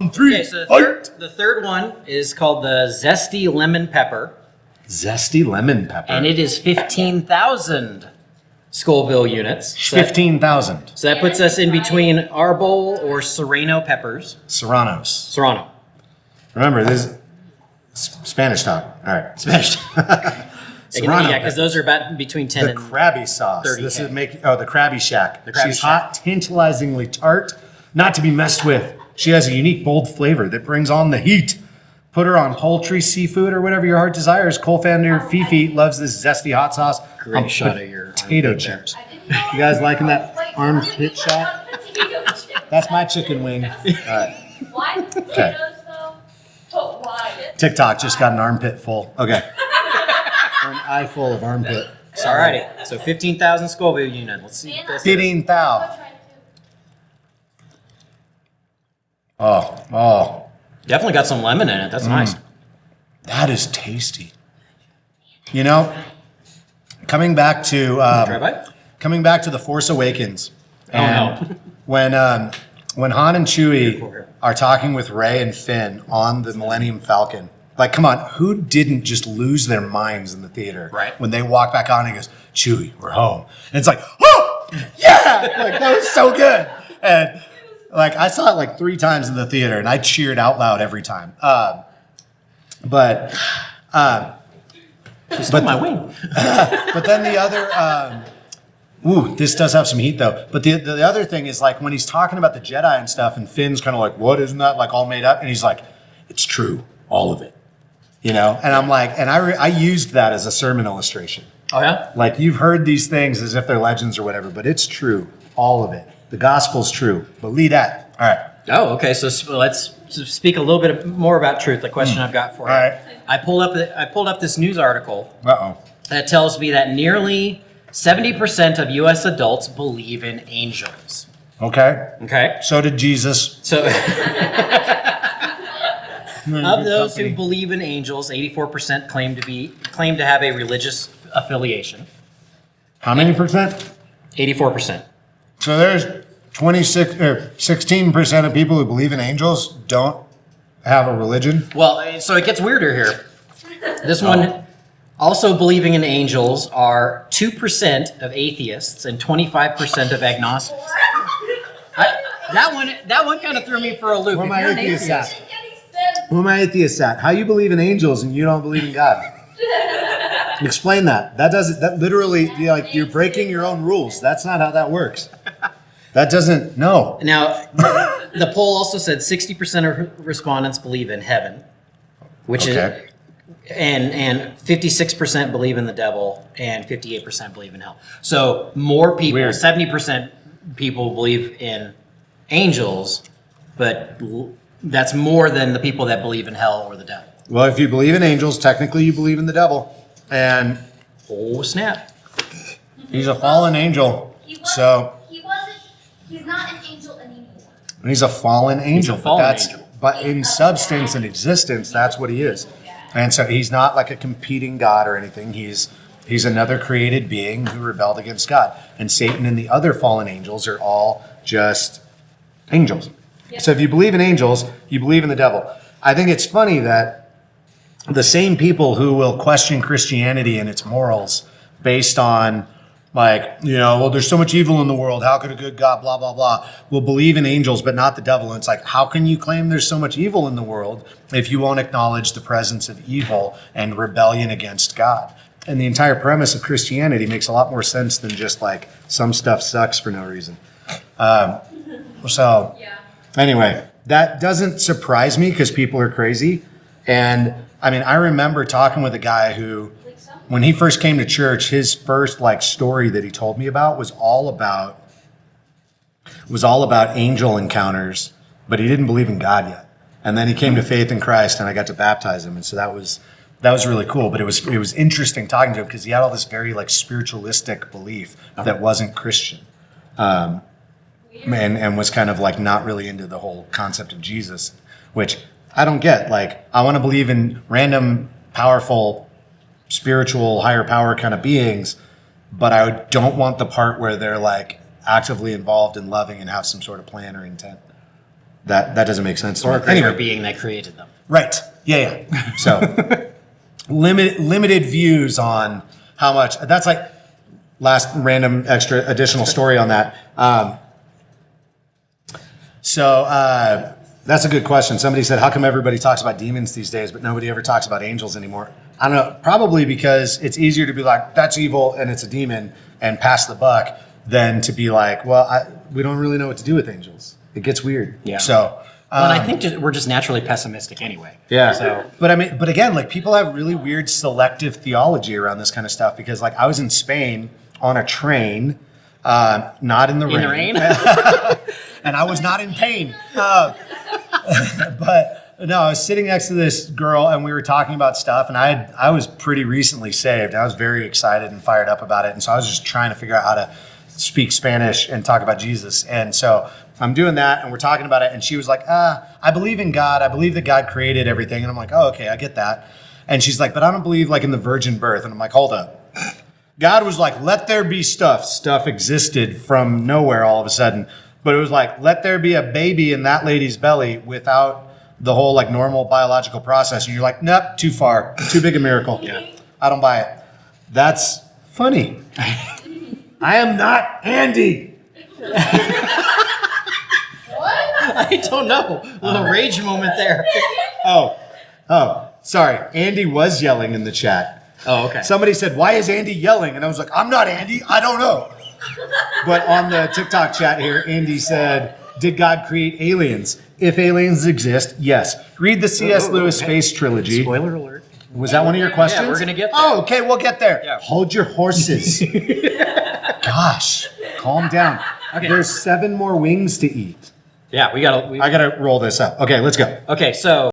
3. Okay, so the third one is called the Zesty Lemon Pepper. Zesty Lemon Pepper. And it is 15,000 Scoville units. 15,000. So that puts us in between Arbol or Serrano peppers. Serrano. Remember, this is Spanish talk. All right. Spanish. Serrano. Yeah, because those are about between 10 the and Krabby sauce. 30K. This is the Krabby Shack. The Krabby She's Shack. hot, tantalizingly tart, not to be messed with. She has a unique, bold flavor that brings on the heat. Put her on poultry, seafood, or whatever your heart desires. Cole Founder Fifi loves this zesty hot sauce. Great shot of your potato chips. You guys liking that armpit shot? That's my chicken wing. All right. Why potatoes though? But why? TikTok just got an armpit full. Okay. Or an eye full of armpit. Alrighty, so 15,000 Scoville unit. Let's see. 15,000. Oh. Definitely got some lemon in it. That's nice. That is tasty. You know, coming back to The Force Awakens, and when Han and Chewie are talking with Rey and Finn on the Millennium Falcon, like, come on, who didn't just lose their minds in the theater when they walk back on and he goes, Chewie, we're home, and it's like, oh yeah, like that was so good. And like, I saw it like 3 times in the theater, and I cheered out loud every time. But my wing. But then the other, this does have some heat though. But the other thing is, like, when he's talking about the Jedi and stuff, and Finn's kind of like, what, isn't that like all made up? And he's like, it's true, all of it. You know? And I'm like, and I used that as a sermon illustration. Oh yeah? Like, you've heard these things as if they're legends or whatever, but it's true, all of it. The gospel's true. Believe that. All right. Oh, okay. So let's speak a little bit more about truth. The question I've got for you. All right. I pulled up this news article Uh-oh. that tells me that nearly 70% of U.S. adults believe in angels. Okay. Okay. So did Jesus. So of those who believe in angels, 84% claim to have a religious affiliation. How many percent? 84%. So there's 16% of people who believe in angels don't have a religion. Well, so it gets weirder here. This one, also believing in angels, are 2% of atheists and 25% of agnostics. That one kind of threw me for a loop. Where If my you're an atheists atheist- at? Who are my atheists at? How you believe in angels and you don't believe in God? Explain that. That literally, like, you're breaking your own rules. That's not how that works. That doesn't, no. Now, the poll also said 60% of respondents believe in heaven, which is, and 56% believe in the devil, and 58% believe in hell. So more people, Weird. 70% people believe in angels, but that's more than the people that believe in hell or the devil. Well, if you believe in angels, technically you believe in the devil. And oh snap! He's a fallen angel. He's not an angel anymore. He's a fallen angel. He's a fallen angel. But in substance and existence, that's what he is. And so he's not like a competing God or anything. He's another created being who rebelled against God. And Satan and the other fallen angels are all just angels. Yep. So if you believe in angels, you believe in the devil. I think it's funny that the same people who will question Christianity and its morals based on, like, well, there's so much evil in the world, how could a good God, blah, blah, blah, will believe in angels but not the devil. And it's like, how can you claim there's so much evil in the world if you won't acknowledge the presence of evil and rebellion against God? And the entire premise of Christianity makes a lot more sense than just like some stuff sucks for no reason. Anyway, that doesn't surprise me because people are crazy. And I mean, I remember talking with a guy who, when he first came to church, his first like story that he told me about was all about angel encounters, but he didn't believe in God yet. And then he came to faith in Christ, and I got to baptize him, and so that was really cool. But it was interesting talking to him because he had all this very like spiritualistic belief that wasn't Christian, and was kind of like not really into the whole concept of Jesus, which I don't get. Like, I want to believe in random, powerful, spiritual, higher power kind of beings, but I don't want the part where they're like actively involved and loving and have some sort of plan or intent. That doesn't make sense to Or a me. greater Anyway, being that created them. right. Yeah. So limited views on how much. That's like last random extra additional story on that. So that's a good question. Somebody said, how come everybody talks about demons these days, but nobody ever talks about angels anymore? I don't know. Probably because it's easier to be like, that's evil and it's a demon and pass the buck than to be like, well, we don't really know what to do with angels. It gets weird. Yeah. So, Well, and I think we're just naturally pessimistic anyway. yeah. So, But again, like people have really weird selective theology around this kind of stuff because like I was in Spain on a train, not in the in rain. the rain? And I was not in pain. But no, I was sitting next to this girl and we were talking about stuff and I was pretty recently saved. I was very excited and fired up about it. And so I was just trying to figure out how to speak Spanish and talk about Jesus. And so I'm doing that and we're talking about it. And she was like, I believe in God. I believe that God created everything. And I'm like, oh, okay, I get that. And she's like, but I don't believe like in the virgin birth. And I'm like, hold up. God was like, let there be stuff. Stuff existed from nowhere all of a sudden. But it was like, let there be a baby in that lady's belly without the whole like normal biological process. And you're like, nope, too far. Too big a miracle. Yeah. I don't buy it. That's funny. I am not Andy. What? I don't know. A little rage moment there. Oh, sorry. Andy was yelling in the chat. Oh, okay. Somebody said, why is Andy yelling? And I was like, I'm not Andy. I don't know. But on the TikTok chat here, Andy said, did God create aliens? If aliens exist, yes. Read the C.S. Lewis Space Trilogy. Spoiler alert. Was that one of your questions? Yeah, we're gonna get there. Oh, okay, we'll get there. Yeah. Hold your horses. Gosh, calm down. Okay. There's 7 more wings to eat. Yeah, we gotta. I gotta roll this up. Okay, let's go. Okay, so